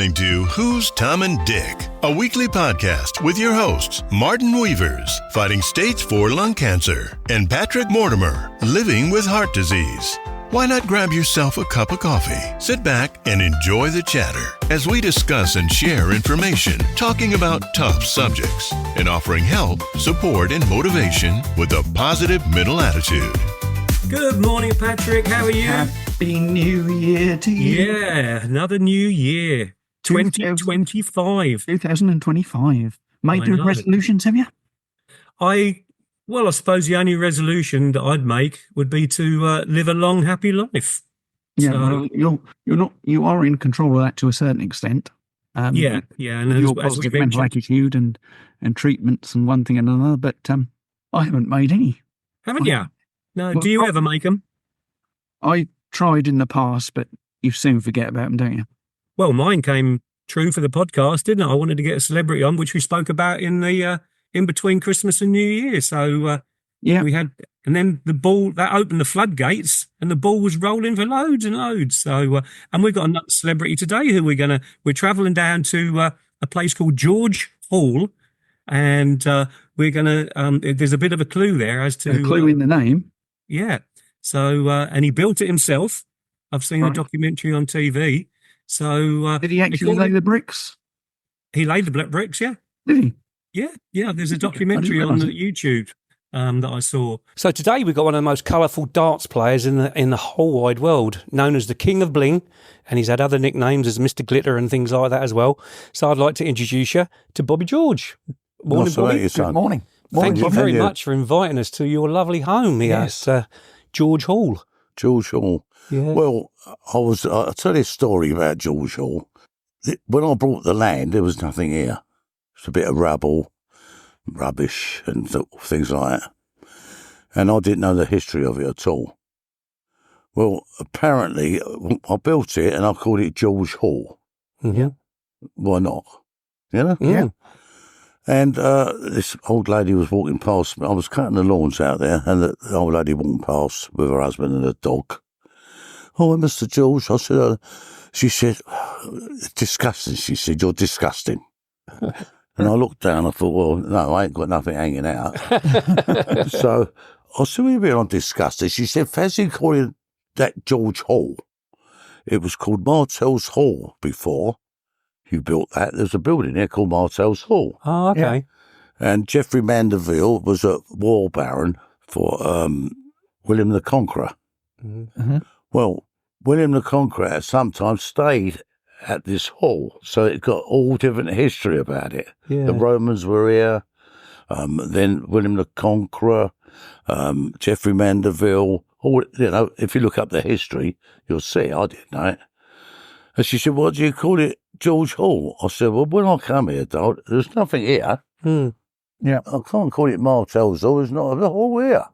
listening to Who's Tom and Dick, a weekly podcast with your hosts, Martin Weavers, fighting stage 4 lung cancer, and Patrick Mortimer, living with heart disease. Why not grab yourself a cup of coffee, sit back, and enjoy the chatter as we discuss and share information, talking about tough subjects, and offering help, support, and motivation with a positive mental attitude. Good morning, Patrick. How are you? Happy New Year to you. Yeah, another new year. 2025. 2025. Made the resolutions, have you? I suppose the only resolution that I'd make would be to live a long, happy life. Yeah, So, well, you are in control of that to a certain extent. and your positive mental attitude and treatments and one thing and another, but I haven't made any. Haven't you? No, Well, do you ever make them? I tried in the past, but you soon forget about them, don't you? Well, mine came true for the podcast, didn't it? I wanted to get a celebrity on, which we spoke about in the in between Christmas and New Year. So Yeah. we had, and then the ball that opened the floodgates, and the ball was rolling for loads and loads. So and we've got another celebrity today who we're travelling down to a place called George Hall, and we're gonna there's a bit of a clue there as to A clue in the name. yeah. So and he built it himself. I've seen a Right. documentary on TV. So Did he actually lay the bricks? he laid the black bricks, yeah. Did he? Yeah. There's a I didn't documentary on realise it. YouTube that I saw. So today we've got one of the most colourful darts players in the whole wide world, known as the King of Bling, and he's had other nicknames as Mr. Glitter and things like that as well. So I'd like to introduce you to Bobby George. Morning, Nice to meet Bobby. you, son. Good morning. Thank you Bobby. very Thank you. much for inviting us to your lovely home here Yes. at George Hall. George Hall. Yeah. Well, I'll tell you a story about George Hall. When I bought the land, there was nothing here. It's a bit of rubble, rubbish, and things like that. And I didn't know the history of it at all. Well, apparently, I built it and I called it George Hall. Mhm. Why not? You know? Yeah. And this old lady was walking past me. I was cutting the lawns out there, and the old lady walking past with her husband and a dog. Oh, Mr. George, I said, she said, disgusting. She said, you're disgusting. And I looked down, I thought, well, no, I ain't got nothing hanging out. So I said, what do you mean I'm disgusting? She said, fancy calling that George Hall. It was called Martell's Hall before you built that. There's a building there called Martell's Hall. Oh, okay. And Geoffrey Mandeville was a war baron for William the Conqueror. Mhm. Well, William the Conqueror sometimes stayed at this hall, so it got all different history about it. Yeah. The Romans were here, then William the Conqueror, Geoffrey Mandeville. All, you know, if you look up the history, you'll see. I didn't know it. And she said, what do you call it, George Hall? I said, well, when I come here, Dad, there's nothing here. Hmm. Yeah. I can't call it Martell's Hall. There's not a hall here.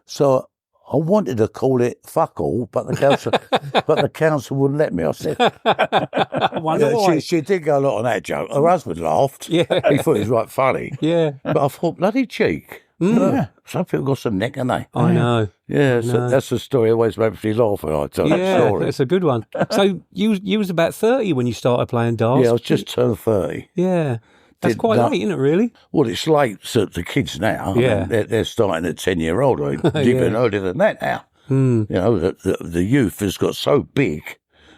So I wanted to call it fuck all, but the council wouldn't let me. I said, I wonder why. she did go a lot on that joke. Her husband laughed. Yeah. He thought it was right funny. Yeah. But I thought, bloody cheek. Mm. Yeah. Some people got some neck, haven't they? I know. Yeah, so No. that's the story. It always makes me laugh when I tell that Yeah, story. that's a good one. So you was about 30 when you started playing darts. Yeah, I was just turned 30. Yeah. That's Did quite that- late, isn't it, really? Well, it's late to the kids now. I Yeah. mean, they're starting at 10-year-old. I mean, even Yeah. earlier than that now. Hmm. You know, the youth has got so big,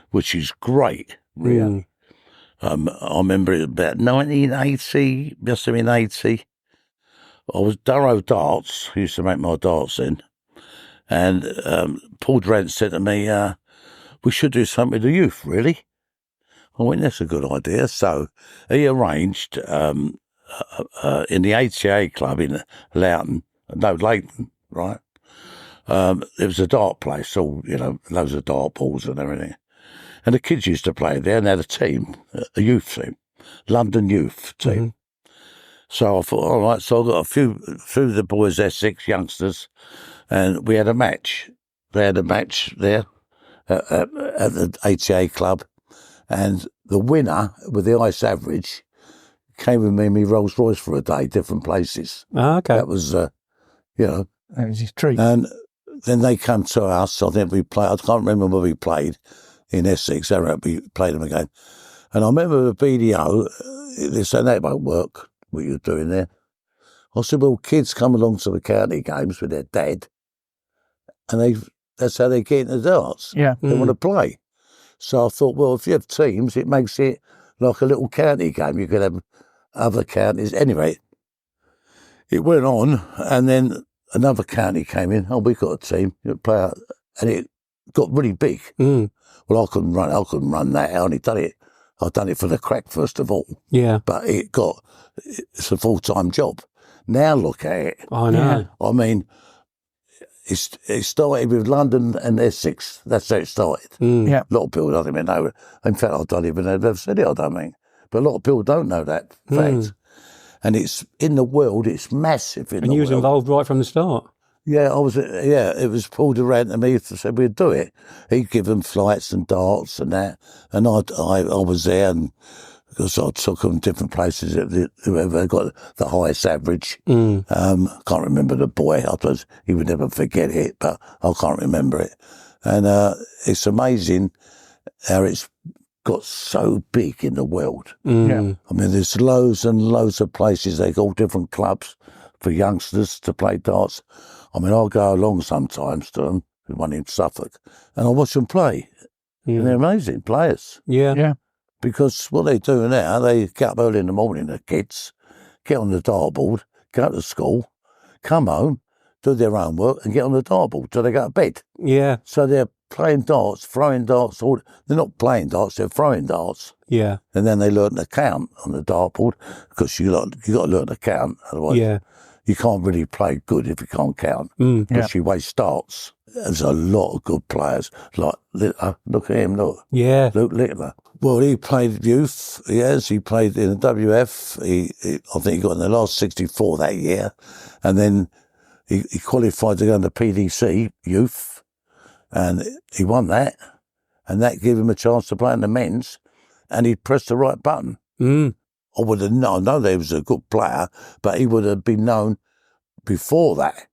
which is great, really. I remember it about 1980, must have been 80. I was Durrow Darts, I used to make my darts then. And Paul Drent said to me, we should do something with the youth, really. I went, that's a good idea. So he arranged in the ATA club in Loughton, Leighton, right? There was a dart place, all, you know, loads of dart balls and everything. And the kids used to play there, and they had a team, a youth team, London youth team. So I thought, all right, so I got a few of the boys there, 6 youngsters, and we had a match. They had a match there at the ATA club, and the winner with the highest average came with me in my Rolls Royce for a day, different places. Oh, okay. That was, you know, That was his treat. and then they come to us. I think we played, I can't remember where we played in Essex. I remember we played them again. And I remember the BDO, they said, that won't work, what you're doing there. I said, well, kids come along to the county games with their dad, and that's how they get into darts. Yeah. They want to play. So I thought, well, if you have teams, it makes it like a little county game. You could have other counties. Anyway, it went on, and then another county came in. Oh, we got a team. You play out, and it got really big. Mm. Well, I couldn't run that. I only done it. I done it for the crack first of all. Yeah. But it's a full-time job. Now look at it. I know. I mean, it started with London and Essex. That's how it started. Mm. Yeah. A lot of people don't even know it. In fact, I don't even know if they've said it, I don't think. But a lot of people don't know that fact. And it's in the world, it's massive in the world. And you was involved right from the start. Yeah, it was Paul Durant and me said we'd do it. He'd give them flights and darts and that. And I was there, and because I took them different places, whoever got the highest average. Can't remember the boy. I suppose he would never forget it, but I can't remember it. And it's amazing how it's got so big in the world. Yeah. I mean, there's loads and loads of places. They got all different clubs for youngsters to play darts. I mean, I'll go along sometimes to them, one in Suffolk, and I watch them play. Yeah. And they're amazing players. Yeah. Yeah. Because what they do now, they get up early in the morning, the kids, get on the dartboard, go to school, come home, do their homework, and get on the dartboard till they go to bed. Yeah. So they're playing darts, throwing darts. They're not playing darts, they're throwing darts. Yeah. And then they learn to count on the dartboard, because you got to learn to count. Otherwise, Yeah. you can't really play good if you can't count, Mm. because you waste darts. There's a lot of good players. Like, look at him, look. Yeah. Luke Littler. Well, he played youth. He played in the WF. I think he got in the last 64 that year. And then he qualified to go into PDC youth. And he won that. And that gave him a chance to play in the men's. And he pressed the right button. Mm. I would have known. I know that he was a good player, but he would have been known before that.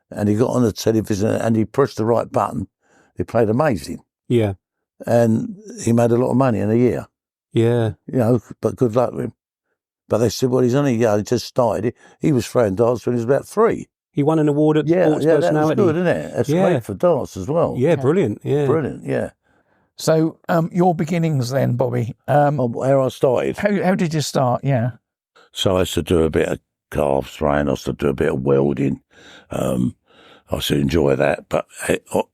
And he got on the television and he pressed the right button. He played amazing. Yeah. And he made a lot of money in a year. Yeah. You know, but good luck with him. But they said, well, he's only young, he just started. He was throwing darts when he was about 3. He won an award at Sports that was Personality. good, isn't it? That's Yeah. great for darts as well. Yeah, brilliant. Yeah. Brilliant, yeah. So your beginnings then, Bobby. Where I started. How did you start? Yeah. So I used to do a bit of calf throwing, I used to do a bit of welding. I used to enjoy that. But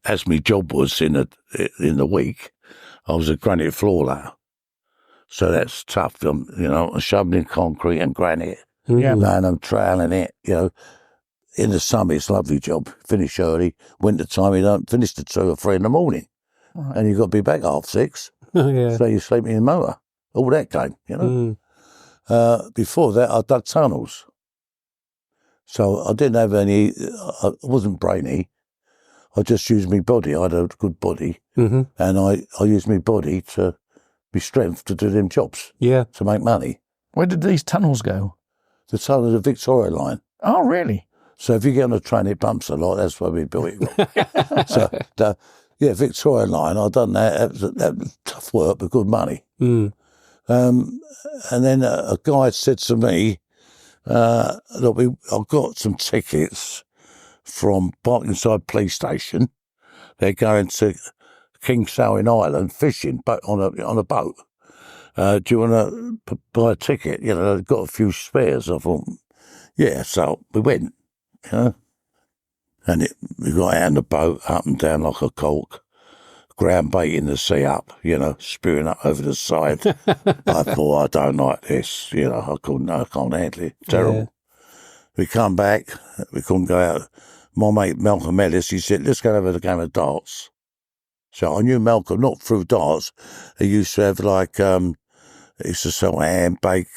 as my job was in the week, I was a granite floor layer. So that's tough, you know, shoving in concrete and granite, Yeah. laying them, troweling it, you know. In the summer, it's a lovely job. Finish early. Winter time, you don't finish till 2 or 3 in the morning. Right. And you've got to be back 6:30. Yeah. So you're sleeping in the motor. All that game, you know. Mm. Before that, I dug tunnels. So I didn't have any, I wasn't brainy. I just used my body. I had a good body. Mm-hmm. And I used my body to be strength to do them jobs, Yeah. to make money. Where did these tunnels go? The tunnel of the Victoria line. Oh, really? So if you get on a train, it bumps a lot. That's why we built it. So, Victoria line, I've done that. That was tough work, but good money. Mm. And then a guy said to me, look, I've got some tickets from Barkingside Police Station. They're going to Kingsale Island fishing on a boat. Do you want to buy a ticket? You know, they've got a few spares. I thought, yeah. So we went, you know, and we got out on the boat, up and down like a cork, ground bait in the sea up, you know, spewing up over the side. I thought, I don't like this, you know, I can't handle it. Terrible. Yeah. We come back, we couldn't go out. My mate Malcolm Ellis, he said, let's go have a game of darts. So I knew Malcolm, not through darts. He used to have like, he used to sell ham, bake,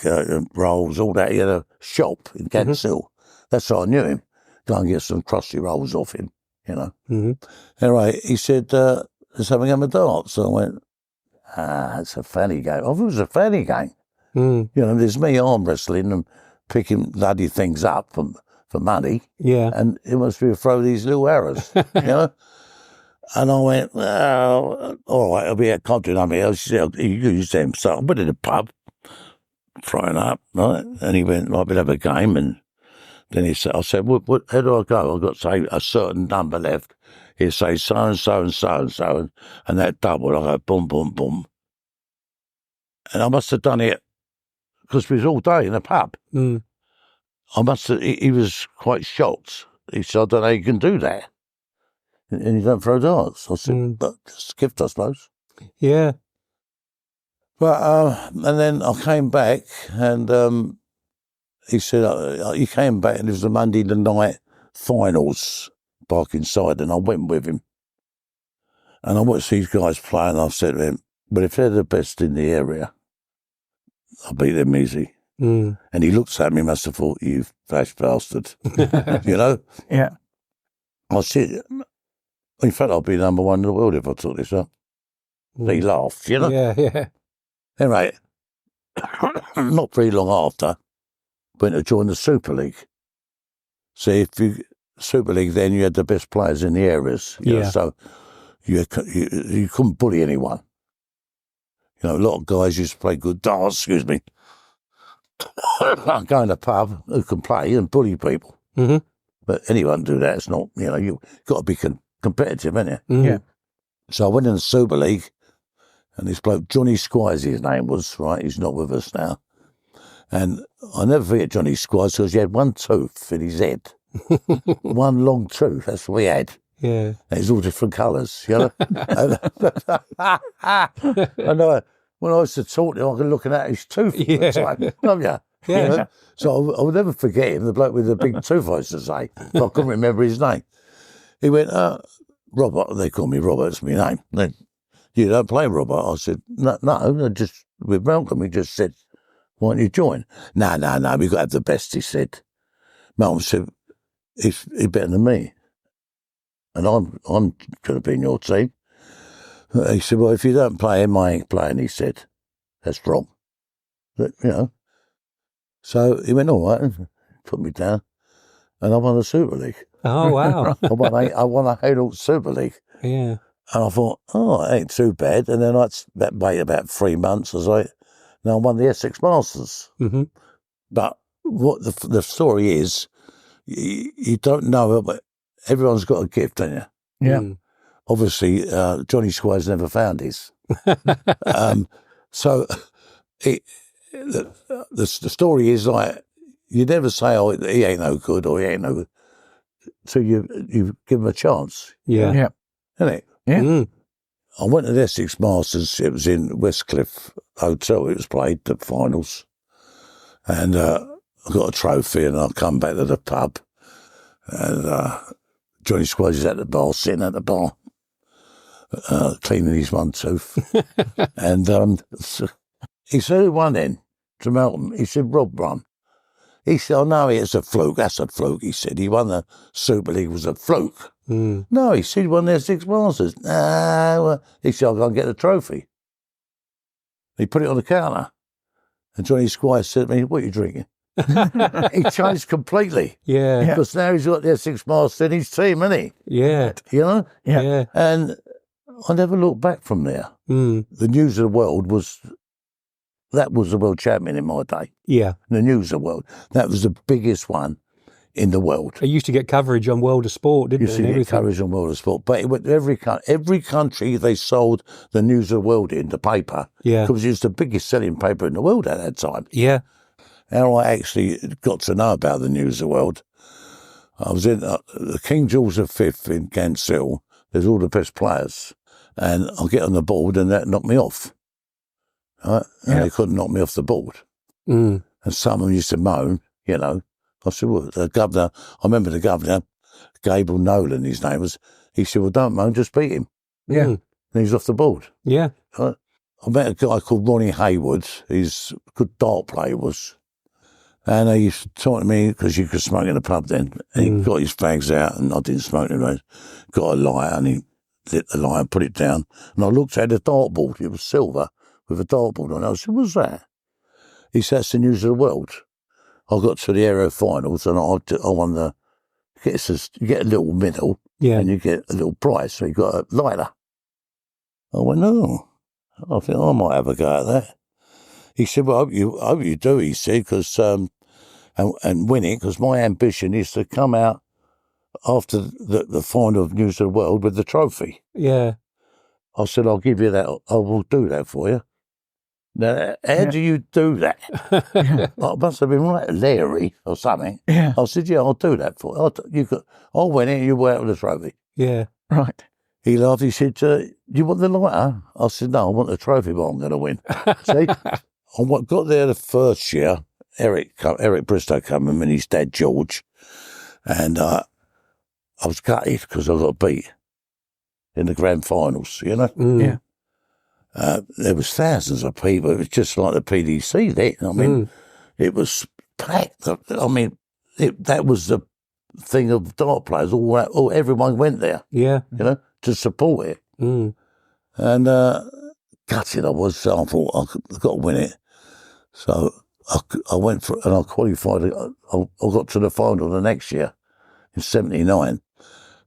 rolls, all that. He had a shop in Gants Hill. That's how I knew him. Go and get some crusty rolls off him, you know. Mm-hmm. Anyway, he said, let's have a game of darts. So I went, it's a funny game. I thought it was a funny game. Mm. You know, there's me arm wrestling and picking bloody things up for money. Yeah. And it must be throw these little arrows, you know. And I went, well, all right, I can't do nothing else. She said, you use them. So I went in the pub, throwing up, right? And he went, right, we'll have a game. And then I said, how do I go? I've got to say a certain number left. He'd say so-and-so and so-and-so, and that double. I go, boom, boom, boom. And I must have done it because we was all day in the pub. Mm. He was quite shocked. He said, I don't know how you can do that. And you don't throw darts. I said, but just a gift, I suppose. Yeah. But, and then I came back and he said, he came back and it was the Monday night finals back inside, and I went with him. And I watched these guys play, and I said to him, but if they're the best in the area, I'll beat them easy. Mm. And he looks at me, must have thought, you flash bastard. You know? Yeah. I said, in fact, I'll be number one in the world if I took this up. He laughed, you know? Yeah. Anyway, not very long after, went to join the Super League. See, Super League, then you had the best players in the areas. You know, so you couldn't bully anyone. You know, a lot of guys used to play good darts, excuse me. Go in a pub who can play and bully people. Mm-hmm. But anyone do that. It's not, you know, you've got to be competitive, haven't you? Mm. Yeah. So I went in the Super League, and this bloke, Johnny Squires, his name was, right? He's not with us now. And I never forget Johnny Squires because he had one tooth in his head. One long tooth, that's what he had. Yeah. And it's all different colours, you know? And when I used to talk to him, I could look at his tooth all the time. Oh, yeah. Yeah. You know? So I would never forget him, the bloke with the big tooth, I used to say. But I couldn't remember his name. He went, Robert, they call me Robert, it's my name. Then, you don't play Robert? I said, no, with Malcolm, he just said, why don't you join? No, we've got to have the best, he said. Malcolm said, he's better than me. And I'm going to be in your team. He said, well, if you don't play him, I ain't playing, he said. That's wrong. But, you know. So he went, all right, and put me down. And I won the Super League. Oh, wow. I won a Haydel Super League. Yeah. And I thought, oh, it ain't too bad. And then I'd wait about 3 months. I was like, now I won the Essex Masters. Mm-hmm. But what the story is, you don't know, but everyone's got a gift, don't you? Yeah. Mm. Obviously, Johnny Squires never found his. So the story is like, you never say, oh, he ain't no good or he ain't no good, so you give him a chance. Yeah. Yeah. Isn't it? Yeah. Mm. I went to the Essex Masters. It was in Westcliff Hotel. It was played, the finals. And I got a trophy, and I come back to the pub. And Johnny Squires is at the bar, sitting at the bar, cleaning his one tooth. And he said, who won then? To Malcolm. He said, Rob won. He said, oh, no, it's a fluke. That's a fluke, he said. He won the Super League, was a fluke. Mm. No, he said he won their 6 Masters. No, he said, I'll go and get the trophy. He put it on the counter. And Johnny Squires said to me, what are you drinking? He changed completely. Yeah. Because now he's got their 6 Masters in his team, hasn't he? Yeah. You know? Yeah. And I never looked back from there. Mm. The News of the World that was the world champion in my day. Yeah. The News of the World. That was the biggest one in the world. It used to get coverage on World of Sport, didn't You it? see, and get coverage on World of Sport. But it went to every country they sold the News of the World in, the paper. Yeah. Because it was the biggest selling paper in the world at that time. Yeah. How I actually got to know about the News of the World, I was in the King George V in Ganshill. There's all the best players. And I get on the board and that knocked me off. Right? And they couldn't knock me off the board. Mm. And some of them used to moan, you know. I said, well, the governor, I remember the governor, Gabriel Nolan, his name was, he said, well, don't moan, just beat him. Yeah. Mm. And he's off the board. Yeah. Right? I met a guy called Ronnie Haywood. He's a good dart player, was. And he used to talk to me, because you could smoke in the pub then. And he got his fags out, and I didn't smoke anyway. Got a lighter, and he lit the lighter and put it down. And I looked at the dartboard. It was silver with a dartboard on it. I said, what's that? He said, that's the News of the World. I got to the Aero finals, and I won the you get a little medal and you get a little prize. So you got a lighter. I went, oh, I think I might have a go at that. He said, well, I hope you do, he said, because and win it, because my ambition is to come out after the final of News of the World with the trophy. Yeah. I said, I'll give you that. I will do that for you. Now, how do you do that? I must have been right Larry or something. Yeah. I said, yeah, I'll do that for you. I'll win it, you wear out with the trophy. Yeah. Right. He laughed. He said, you want the lighter? I said, no, I want the trophy, but I'm going to win. See, I got there the first year. Eric Bristow came in and his dad, George. And I was gutted because I got beat in the grand finals, you know? Yeah. There was thousands of people. It was just like the PDC then. I mean, it was packed. I mean, that was the thing of dart players. Everyone went there, Yeah. you know, to support it. Mm. And gutted I was. So I thought I've got to win it. So I went for and I qualified. I got to the final the next year in '79.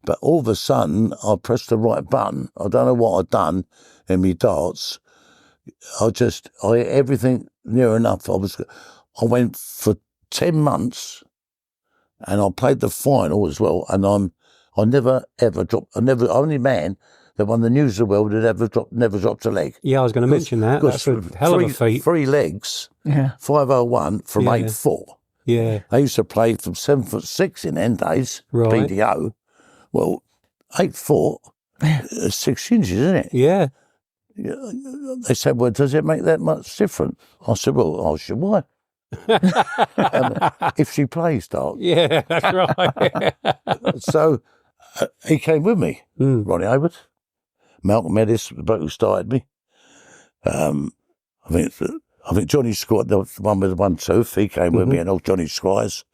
But all of a sudden, I pressed the right button. I don't know what I'd done in my darts. Everything near enough. I went for 10 months and I played the final as well. And I never ever dropped, only man that won the News of the World that never dropped a leg. Yeah, I was going to mention that. That's a hell of a feat. 3 legs, Yeah. 501 from 8 foot. Yeah. I used to play from 7'6" in end days, Right. BDO. Well, 8 foot, 6 inches, isn't it? Yeah. They said, well, does it make that much difference? I said, well, why? If she plays darts. Yeah, that's right. So he came with me, Ronnie Hayward, Malcolm Ellis, the bloke who started me. I think Johnny Squire, the one with the one tooth, he came with me, and old Johnny Squires.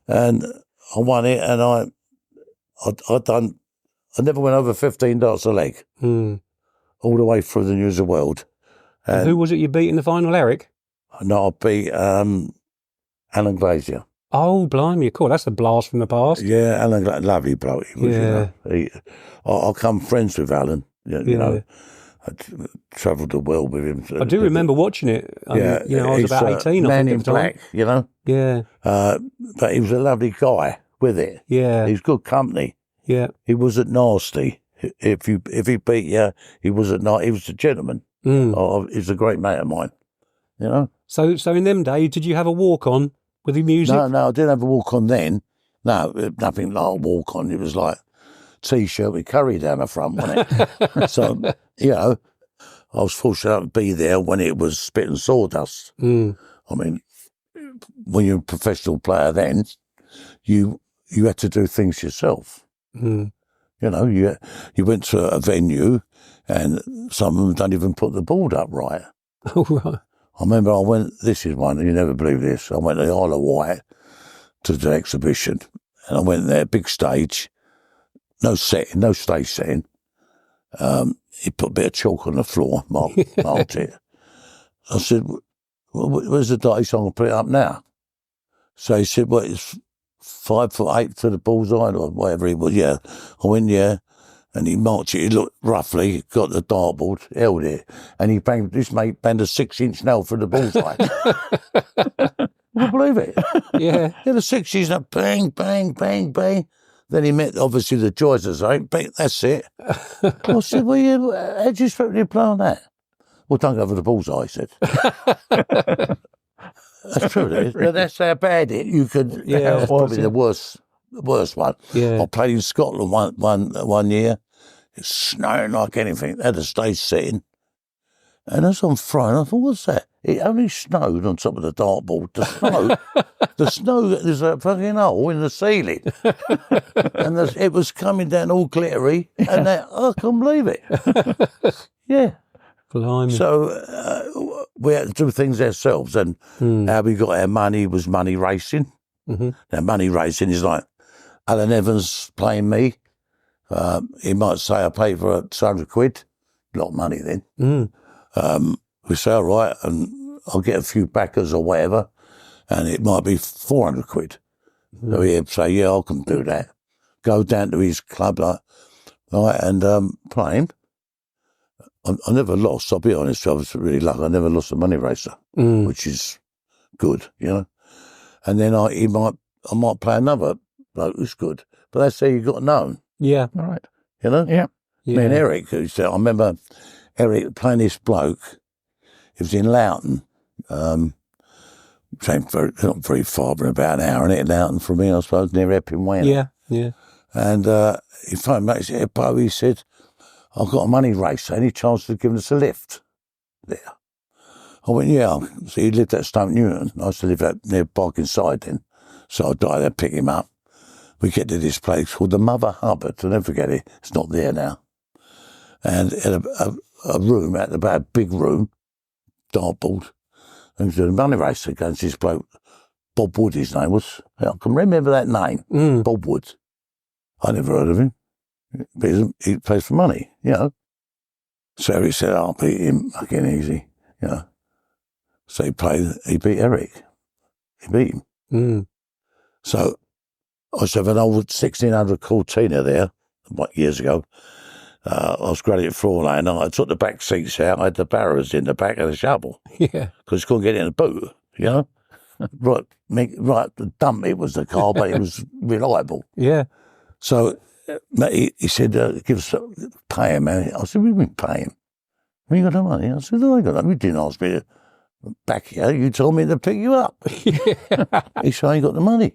And I won it, and I never went over 15 darts a leg, all the way through the News of the World. And who was it you beat in the final, Eric? No, I beat Alan Glazier. Oh, blimey, cool. That's a blast from the past. Yeah, Alan Glazier, lovely bloke. He was, Yeah. you know. I come friends with Alan, you know. I travelled the world with him. I do remember watching it. Yeah, you know, I was he's about 18, I Man think, in at the time. Black, you know. Yeah. But he was a lovely guy with it. Yeah. He was good company. Yeah. He wasn't nasty. If he beat you, he wasn't nasty. He was a gentleman. He's a great mate of mine. You know. So in them days, did you have a walk on with the music? No, I didn't have a walk on then. No, nothing like a walk on. It was like T-shirt with curry down the front, wasn't it? So, you know, I was fortunate to be there when it was spit and sawdust. I mean, when you're a professional player then, you had to do things yourself. You know, you went to a venue and some of them don't even put the board up right. Oh, right. I remember this is one, you never believe this, I went to the Isle of Wight to the exhibition, and I went there, big stage, no stage setting. He put a bit of chalk on the floor, marked it. I said, well, where's the dice? I'm going to put it up now. So he said, well, it's 5'8" to the bullseye, or whatever it was. Yeah. I went, yeah. And he marked it. He looked roughly, got the dartboard, held it, and he banged, this mate banged a 6-inch nail for the bullseye. I believe it. Yeah. Yeah, the 6 inch, bang, bang, bang, bang. Then he met, obviously, the joys of the bang, that's it. I said, well, yeah, how do you expect me to play on that? Well, don't go for the bullseye, he said. That's true. That's how bad you could. Yeah, that's probably the worst one. Yeah. I played in Scotland one year. It's snowing like anything. They had a stage setting, and as I'm throwing, I thought, "What's that?" It only snowed on top of the dartboard. The snow. There's a fucking hole in the ceiling, and it was coming down all glittery, and I couldn't believe it. Yeah. Blimey. So we had to do things ourselves, and how we got our money was money racing. Now, money racing is like Alan Evans playing me. He might say, I paid for 200 quid. A lot of money then. We say, all right, and I'll get a few backers or whatever, and it might be 400 quid. So he'd say, yeah, I can do that. Go down to his club and play him. I never lost, I'll be honest. I was really lucky. I never lost a money racer, which is good, you know. And then I might play another bloke who's good. But that's how you got known. Yeah. All right. You know? Yeah. Me and Eric, I remember Eric playing this bloke. It was in Loughton. Not very far, but about an hour and it Loughton from me, I suppose, near Epping Way. Yeah. And he phoned me, he said, Bo, he said, I've got a money race. Any chance of giving us a lift there? I went, yeah. So he lived at Stoke Newton. I used to live out near Barkingside then. So I'd die there, pick him up. We get to this place called the Mother Hubbard. I'll never forget it. It's not there now. And it had a room out the back, a big room, dartboard. And he was doing a money race against this bloke, Bob Wood, his name was. I can remember that name, Bob Wood. I never heard of him. But he plays for money, you know. So he said, I'll beat him fucking easy, you know. So he beat Eric. He beat him. So I used to have an old 1600 Cortina there, years ago. I was graded floor lane. I took the back seats out. I had the barrows in the back of the shovel. Yeah. Because you couldn't get in the boot, you know. Right, the dump, it was the car, but it was reliable. Yeah. So he said, pay him, man. I said, we didn't pay him. We got the money. I said, I got that. You didn't ask me to back you. You told me to pick you up. He said, I ain't got the money.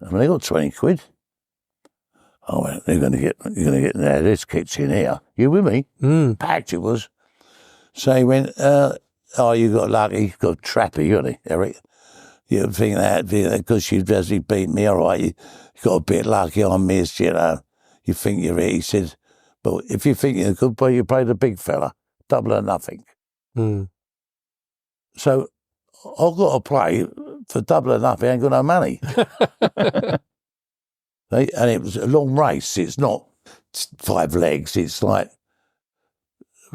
I mean, they got 20 quid. I went, you're going to get this kit's in here. You with me? Packed it was. So he went, you got lucky. You got trappy, got he, Eric? You think that because you basically beat me, all right, you got a bit lucky on me, you know. You think you're it. He said, but if you think you're good, you play the big fella, double or nothing. So I've got to play for double or nothing, I ain't got no money. And it was a long race. It's not 5 legs. It's like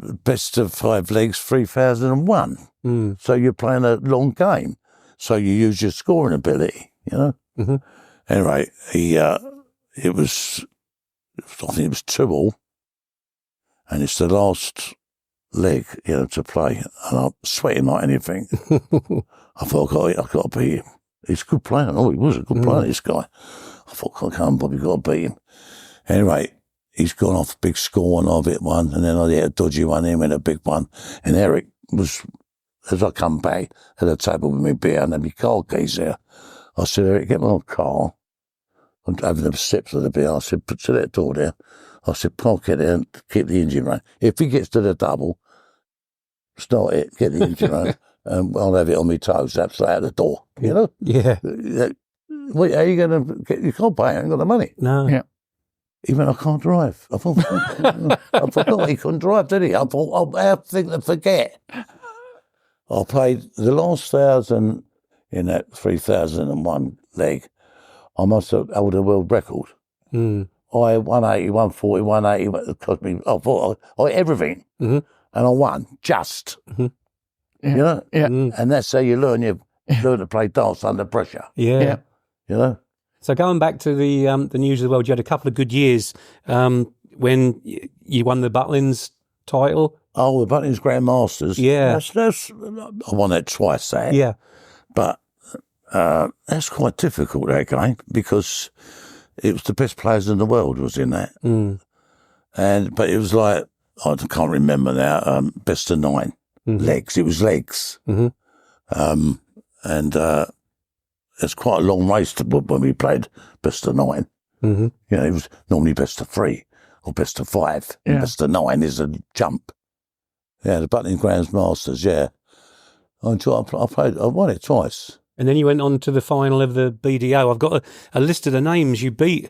best of 5 legs, 3001. So you're playing a long game. So you use your scoring ability, you know. Anyway, it was, I think it was 2-2, and it's the last leg, you know, to play, and I'm sweating like anything. I thought, I got to beat him. He's a good player. Oh, he was a good player, this guy. I thought, come on, Bob, you've got to beat him. Anyway, he's gone off a big score and I've hit one, and then I hit a dodgy one, he went a big one. And Eric was, as I come back, at a table with me beer and then my car keys there. I said, Eric, get my car. I'm having the sips of the beer. I said, put to that door there. I said, park it there and keep the engine running. If he gets to the double, start it, get the engine running, and I'll have it on my toes, absolutely out the door, you know? Yeah. Wait, how are you going to get your car back? I ain't got the money. No. Yeah. Even I can't drive. I forgot he couldn't drive, did he? I thought, I have to forget. I played the last 1,000 in that 3001 leg. I must have held a world record. I had 180, 140, 180. It cost me, I everything. And I won, just. You know? Yeah. And that's how you learn to play darts under pressure. Yeah. You know? So going back to the news of the world, you had a couple of good years when you won the Butlins title. Oh, the Butlins Grand Masters. Yeah. That's, I won that twice, that. Yeah. But that's quite difficult, that game, because it was the best players in the world was in that. But it was like, I can't remember now, best of 9. Legs. It was legs. It's quite a long race when we played best of 9. You know, it was normally best of 3 or best of 5. And best of 9 is a jump. Yeah, the Butlins Grand Masters, yeah. I won it twice. And then you went on to the final of the BDO. I've got a list of the names you beat.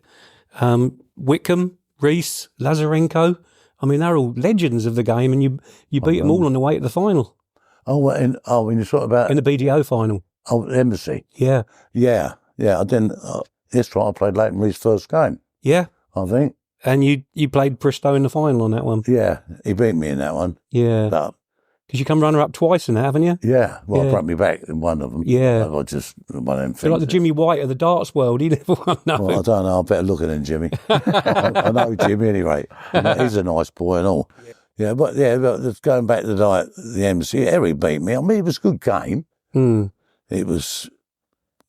Wickham, Rees, Lazarenko. I mean, they're all legends of the game, and you beat them all on the way to the final. When you talk about... In the BDO final. Oh, the Embassy. Yeah. Yeah. I didn't... that's right, I played Leighton Rees' first game. Yeah. I think. And you played Bristow in the final on that one. Yeah, he beat me in that one. Yeah. But Because you come runner-up twice in that, haven't you? Yeah, well, Yeah. I broke me back in one of them. Yeah. I just, one of them things. So like the Jimmy White of the darts world, he never won nothing. Well, I don't know. I better look at him, Jimmy. I know Jimmy anyway. He's a nice boy and all. But just going back to the MC, Eric beat me. I mean, it was a good game. It was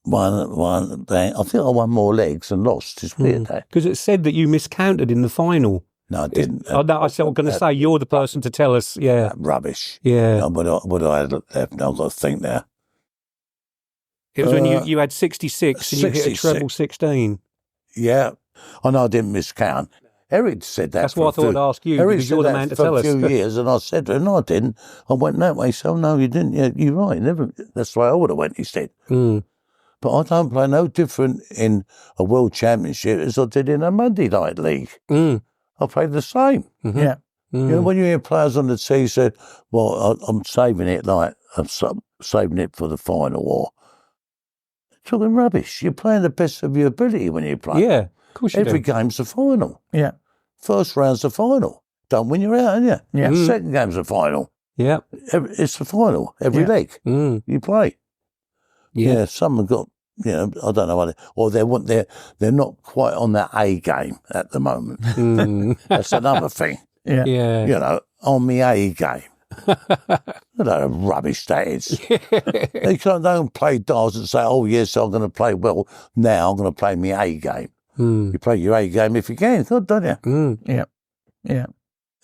one thing. I think I won more legs and lost. It's weird that. Because it said that you miscounted in the final. No, I didn't. I was going to say, you're the person to tell us. Yeah. Rubbish. Yeah. What I had left, I've got to think now. It was when you had 66 and you hit a treble 16. Yeah. I know I didn't miscount. Eric said that. That's why I thought I'd ask you, Eric because you're the man to tell us. for a few years, and I said to him, no, I didn't. I went that way. So, no, you didn't. Yeah, you're right. Never. That's the way I would have went, he said. But I don't play no different in a world championship as I did in a Monday night league. I played the same. Yeah. You know, when you hear players on the tee say, well, I'm saving it saving it for the final, or talking rubbish. You're playing the best of your ability when you play. Yeah, of course you Every do. game's the final. Yeah. First round's the final. Don't win, you're out, aren't you? Yeah. Second game's the final. Yeah. It's the final. Every leg you play. Yeah. Some have got, you know, I don't know what, or they're not quite on that A game at the moment. That's another thing. Yeah. Yeah. You know, on the A game. I don't know rubbish that is. They don't play darts and say, oh, yes, I'm going to play well. Now I'm going to play my A game. You play your A game if you can, don't you? Yeah. Yeah.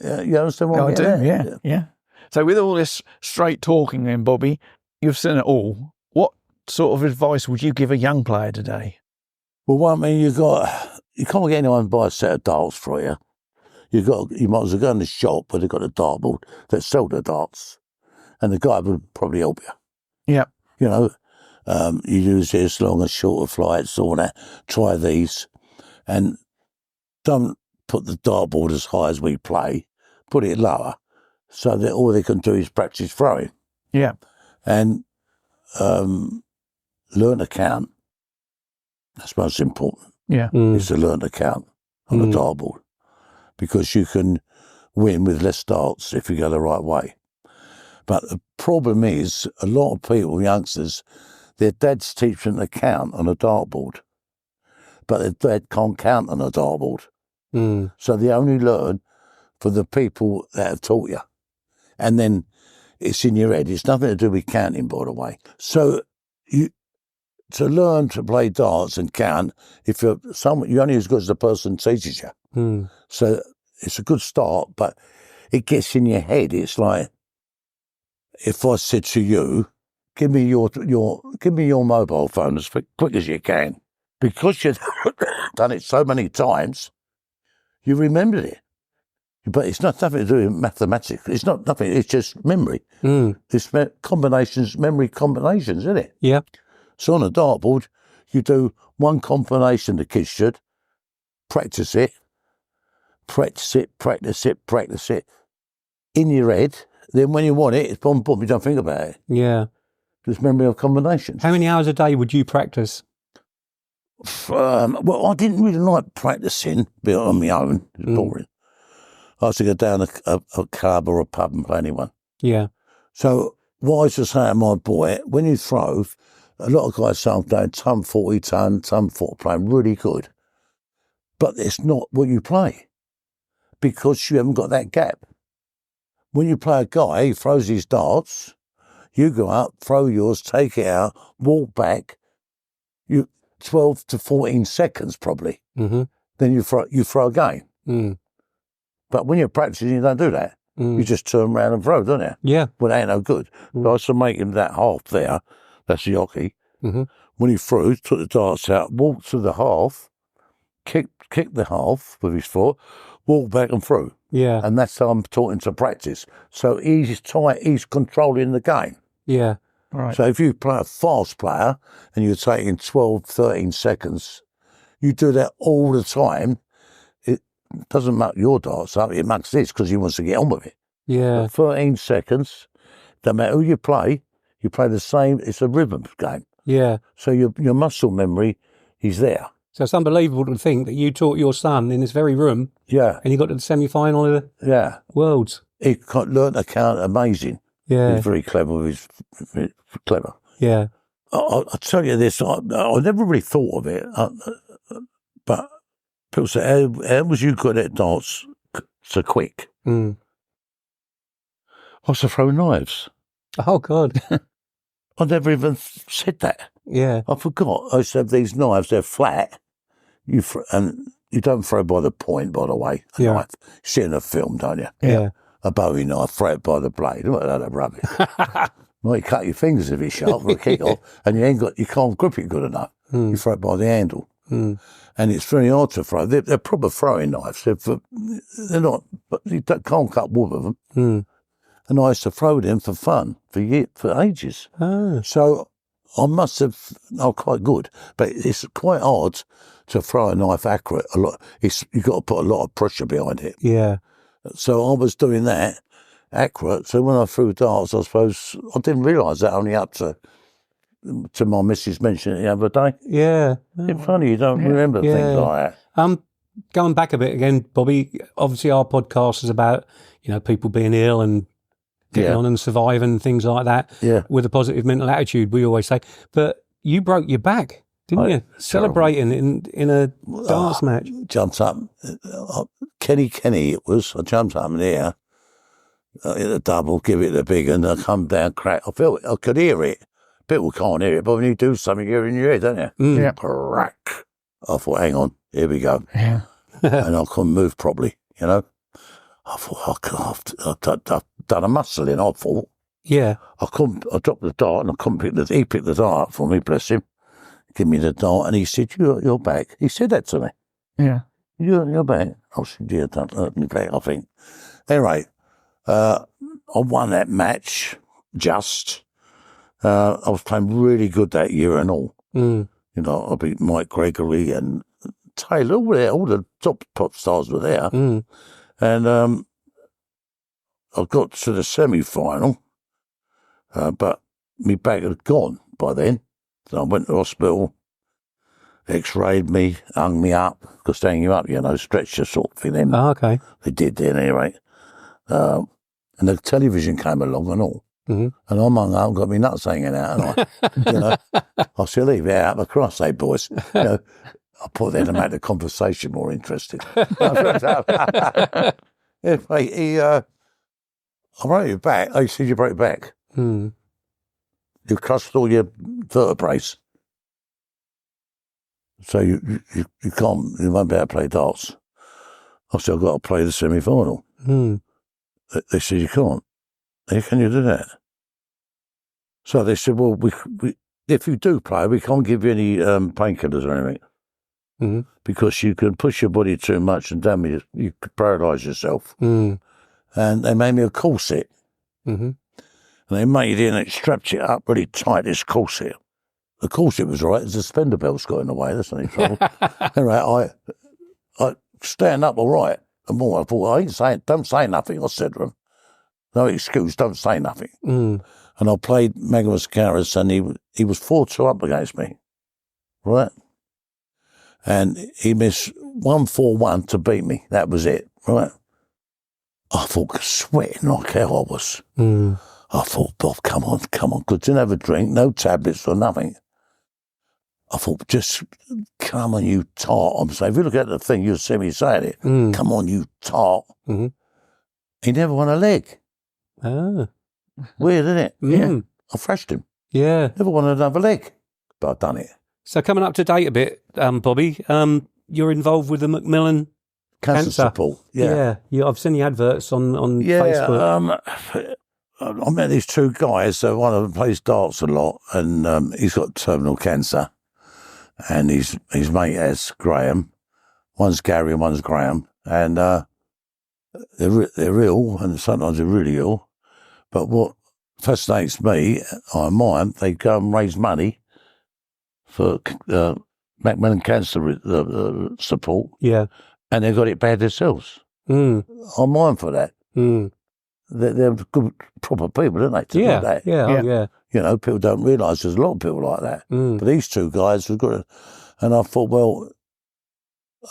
You understand what I I'm do, getting at? yeah. So with all this straight talking then, Bobby, you've seen it all. What sort of advice would you give a young player today? Well, I mean, you can't get anyone to buy a set of darts for you. You might as well go in the shop where they've got a dartboard that sell the darts, and the guy would probably help you. Yeah. You know, you use this long and shorter flights, all that. Try these, and don't put the dartboard as high as we play. Put it lower, so that all they can do is practice throwing. Yeah. And learn to count. That's most important. Yeah. Is to learn to count on the dartboard, because you can win with less darts if you go the right way. But the problem is, a lot of people, youngsters, their dads teach them to count on a dartboard, but their dad can't count on a dartboard. So they only learn for the people that have taught you. And then it's in your head. It's nothing to do with counting, by the way. So to learn to play darts and count, if you're only as good as the person teaches you. So it's a good start, but it gets in your head. It's like, if I said to you, give me your mobile phone as quick as you can, because you've done it so many times, you remembered it. But it's not nothing to do with mathematics. It's not nothing. It's just memory. It's memory combinations, isn't it? Yeah. So on a dartboard, you do one combination. The kids should practice it in your head. Then when you want it, it's boom, boom. You don't think about it. Yeah. It's memory of combinations. How many hours a day would you practice? Well, I didn't really like practicing on my own. It was boring. I used to go down a club or a pub and play anyone. Yeah. So what I used to say to my boy, when you throw, a lot of guys say I'm doing ton 40, ton 40, playing really good. But it's not what you play, because you haven't got that gap. When you play a guy, he throws his darts, you go up, throw yours, take it out, walk back, 12 to 14 seconds probably. Then you throw again. But when you're practicing, you don't do that. You just turn around and throw, don't you? Yeah. Well, that ain't no good. But I used to make him that half there. That's the hockey. When he threw, took the darts out, walked to the half, kicked the half with his foot, walked back and threw. Yeah. And that's how I'm taught him to practice. So he's controlling the game. Yeah. Right. So if you play a fast player and you're taking 12, 13 seconds, you do that all the time. It doesn't muck your darts up, it mucks this, because he wants to get on with it. Yeah. But 13 seconds, don't matter who you play the same, it's a rhythm game. Yeah. So your muscle memory is there. So it's unbelievable to think that you taught your son in this very room, Yeah. and he got to the semi-final of the Yeah. Worlds. He learned to count amazing. Yeah. He's very clever. He's very clever. Yeah. I'll tell you this. I never really thought of it, but people say, "How was you good at darts so quick?" Mm. I used to throw knives. Oh, God. I never even said that. Yeah. I forgot. I used to have these knives. They're flat. And you don't throw by the point, by the way. A knife. You see it in a film, don't you? Yeah. A Bowie knife, throw it by the blade. What a rubbish. Might cut your fingers if it's sharp for a kick off, and you can't grip it good enough. You throw it by the handle. And it's very hard to throw. They're proper throwing knives. They're not, but you can't cut wood with them. And I used to throw them for fun for ages. Oh. So I must have, quite good, but it's quite hard to throw a knife accurate. You've got to put a lot of pressure behind it. Yeah. So I was doing that accurate. So when I threw darts, I suppose I didn't realise that only up to my missus mentioned it the other day. Yeah. It's funny you don't remember things like that. Going back a bit again, Bobby, obviously our podcast is about, people being ill and getting on and surviving and things like that with a positive mental attitude, we always say. But you broke your back, didn't you? Celebrating in a darts match. Jumped up. Kenny it was. I jumped up in the air, hit a double, give it a big, and I come down, crack. I could hear it. People can't hear it, but when you do something, you're in your head, don't you? Yeah. Crack. I thought, hang on, here we go. Yeah. And I couldn't move properly, I thought, I've done a muscle in, I thought. Yeah. I dropped the dart and I couldn't he picked the dart up for me, bless him. Give me the dart and he said, you're back. He said that to me. Yeah. You're back. I said, yeah, don't hurt me back, I think. Anyway, I won that match, just. I was playing really good that year and all. I beat Mike Gregory and Taylor, all the top pop stars were there. And I got to the semi-final, but my back had gone by then. So I went to hospital, x-rayed me, hung me up, because they hang you up, stretcher sort of thing. Oh, okay. They did then anyway. And the television came along and all. And I'm hung up, got me nuts hanging out, and I said, leave it out, for Christ's sake, boys. I put that to make the conversation more interesting. I broke your back. He said, you broke your back. You crushed all your vertebrae. So you won't be able to play darts. I said, I've got to play the semi-final. They said, you can't. How can you do that? So they said, well, we if you do play, we can't give you any painkillers or anything. Because you can push your body too much and damage, you could paralyse yourself. And they made me a corset. And they made it and it strapped it up really tight, this corset. The corset was right, the suspender belt's got in the way, that's any trouble. Anyway, I stand up all right. And more, I thought, don't say nothing, I said to him. No excuse, don't say nothing. And I played Magnus Carus and he was 4-2 up against me. Right? And he missed 1-4-1 to beat me. That was it, right? I thought, sweating like hell I was. I thought, Bob, come on. Because didn't have a drink, no tablets or nothing. I thought, just come on, you tart. I'm saying, if you look at the thing, you'll see me saying it. Come on, you tart. He never won a leg. Ah. Weird, isn't it? Yeah. I thrashed him. Yeah. Never won another leg. But I've done it. So coming up to date a bit, Bobby, you're involved with the Macmillan Cancer support. Yeah. I've seen the adverts on Facebook. I met these two guys. One of them plays darts a lot, and he's got terminal cancer. And his mate has Graham. One's Gary and one's Graham. And they're ill, and sometimes they're really ill. But what fascinates me, mine, they go and raise money for Macmillan Cancer support. Yeah. And they've got it bad themselves. I'm mine for that. They're good, proper people, aren't they, to do that? Yeah. People don't realise there's a lot of people like that. But these two guys were good. And I thought, well,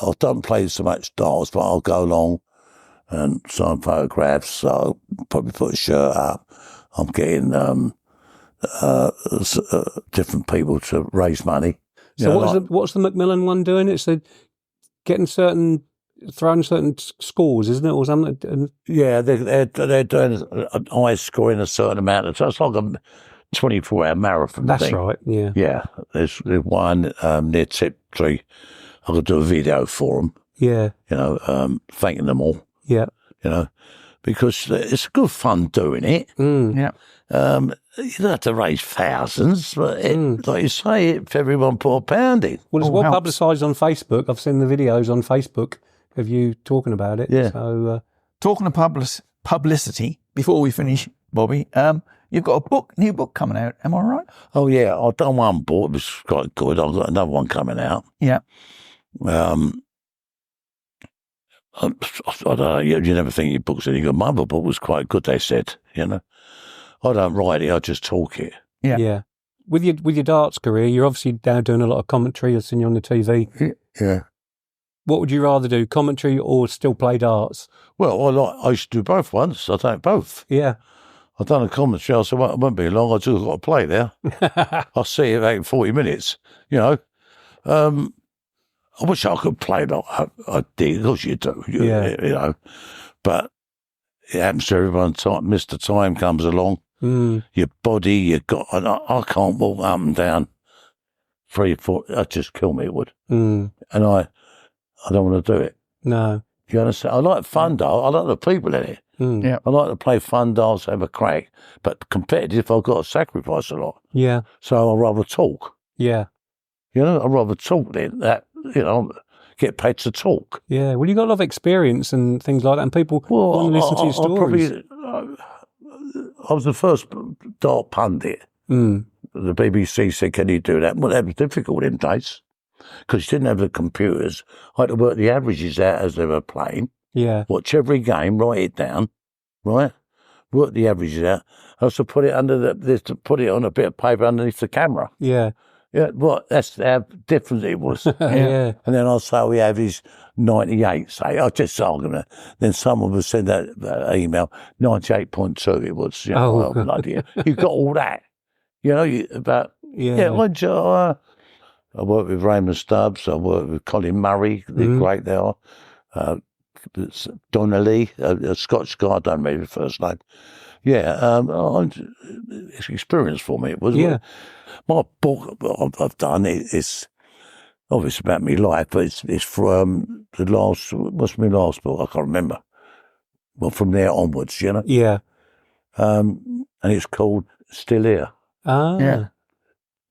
I don't play so much darts, but I'll go along and sign photographs. So I'll probably put a shirt up. I'm getting different people to raise money. So what's the Macmillan one doing? It's getting throwing certain scores, isn't it, or something? Yeah, they're doing high scoring a certain amount of time. It's like a 24-hour marathon. That's thing. right. Yeah. Yeah. There's one near Tiptree. I could do a video for them. Yeah. Thanking them all. Yeah. Because it's good fun doing it. Mm. Yeah. You don't have to raise thousands, but like you say, if everyone put a pound in. Well, it's well publicised on Facebook. I've seen the videos on Facebook of you talking about it. Yeah. So, talking of publicity, before we finish, Bobby, you've got a new book coming out. Am I right? Oh yeah, I've done one book. It was quite good. I've got another one coming out. Yeah. I don't know. You never think your book's any good. My book was quite good. They said, I don't write it. I just talk it. Yeah. Yeah. With your darts career, you're obviously now doing a lot of commentary. I've seen you on the TV. Yeah. What would you rather do, commentary or still play darts? Well, I used to do both once. I done both. Yeah. I've done a commentary. I said, well, it won't be long. I just got to play there. I'll see you back in 40 minutes. I wish I could play like I did. Of course you do. But it happens to everyone. Mr. Time comes along. Your body, I can't walk up and down 3 or 4. That'd just kill me, it would. And I don't want to do it. No. You understand? I like fun darts. I like the people in it. Yeah. I like to play fun darts, have a crack. But competitive, I've got to sacrifice a lot. Yeah. So I'd rather talk. Yeah. I'd rather talk than that, get paid to talk. Yeah. Well, you've got a lot of experience and things like that, and people want to listen to your stories. I was the first dart pundit. The BBC said, can you do that? Well, that was difficult in days because you didn't have the computers. I had to work the averages out as they were playing. Yeah. Watch every game, write it down, right? Work the averages out. I also put it put it on a bit of paper underneath the camera. Yeah. Yeah, that's how different it was. Yeah. And then I'll say we have his 98, say, I just argument. Then someone would send that email, 98.2 it was. Well, bloody hell. You've got all that. I worked with Raymond Stubbs, I worked with Colin Murray, they're great they are. Donnelly, a Scotch guy, I don't remember his first name. Yeah, it's experience for me. It was. Yeah. My book I've done is obviously about my life, but it's from what's my last book? I can't remember. Well, from there onwards, Yeah. And it's called Still Here. Ah. Yeah.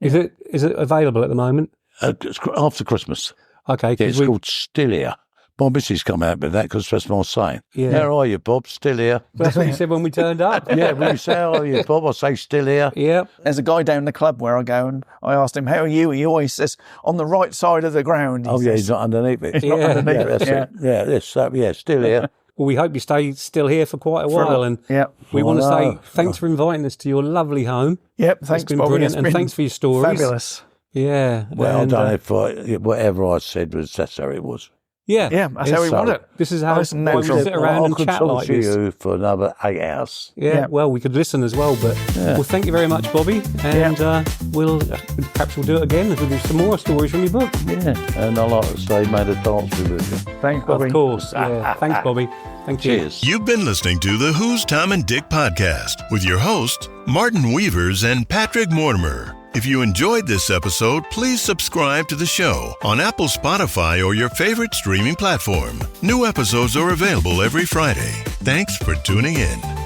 Is it available at the moment? It's after Christmas. Okay. Yeah, it's called Still Here. My missus come out with that because that's what I was saying. Yeah. How are you, Bob? Still here. Well, that's what you said when we turned up. Yeah, when you say, how are you, Bob? I say, still here. Yeah. There's a guy down the club where I go and I asked him, how are you? He always says, on the right side of the ground. He's not underneath it. Not underneath it. That's it. Yeah, still here. Well, we hope you stay still here for quite a while. And we want to say thanks for inviting us to your lovely home. Yep, thanks, it's been Bobby. brilliant. And thanks for your stories. Fabulous. Yeah. Well done. Whatever I said that's how it was. Yeah. Yeah, that's how we want it. This is how we sit around and chat like this. I could talk to you for another 8 hours. Yeah, well, we could listen as well, but well, thank you very much, Bobby, and we'll do it again. We'll do some more stories from your book. Yeah, and I like to say, may the dance be with you. Thanks, Bobby. Of course, yeah. Thanks, Bobby. Thank you. Cheers. You've been listening to the Who's Tom and Dick podcast with your hosts, Martin Weavers and Patrick Mortimer. If you enjoyed this episode, please subscribe to the show on Apple, Spotify, or your favorite streaming platform. New episodes are available every Friday. Thanks for tuning in.